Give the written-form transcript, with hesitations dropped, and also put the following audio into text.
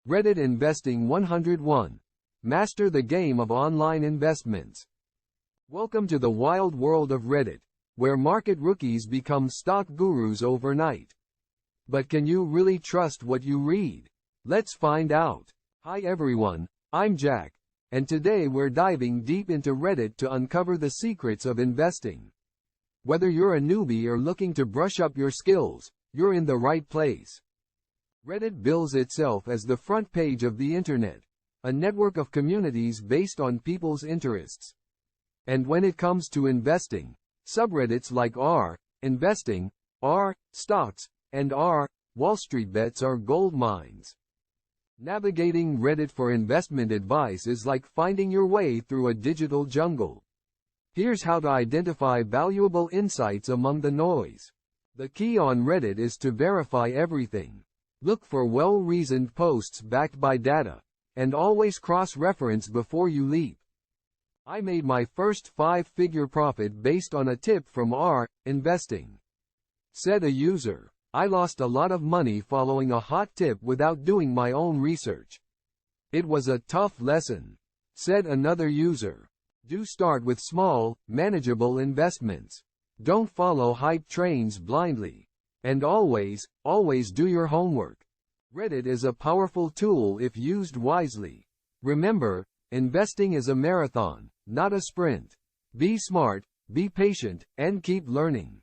Reddit Investing 101. Master the game of online investments. Welcome to the wild world of Reddit, where market rookies become stock gurus overnight. But can you really trust what you read? Let's find out. Hi everyone, I'm Jack, and today we're diving deep into Reddit to uncover the secrets of investing. Whether you're a newbie or looking to brush up your skills, you're in the right place. Reddit bills itself as the front page of the internet, a network of communities based on people's interests. And when it comes to investing, subreddits like r/investing, r/stocks, and r/wallstreetbets are gold mines. Navigating Reddit for investment advice is like finding your way through a digital jungle. Here's how to identify valuable insights among the noise. The key on Reddit is to verify everything. Look for well-reasoned posts backed by data, and always cross-reference before you leap. I made my first 5-figure profit based on a tip from r/investing. Said a user, I lost a lot of money following a hot tip without doing my own research. It was a tough lesson. Said another user, do start with small, manageable investments. Don't follow hype trains blindly. And always do your homework. Reddit is a powerful tool if used wisely. Remember, investing is a marathon, not a sprint. Be smart, be patient, and keep learning.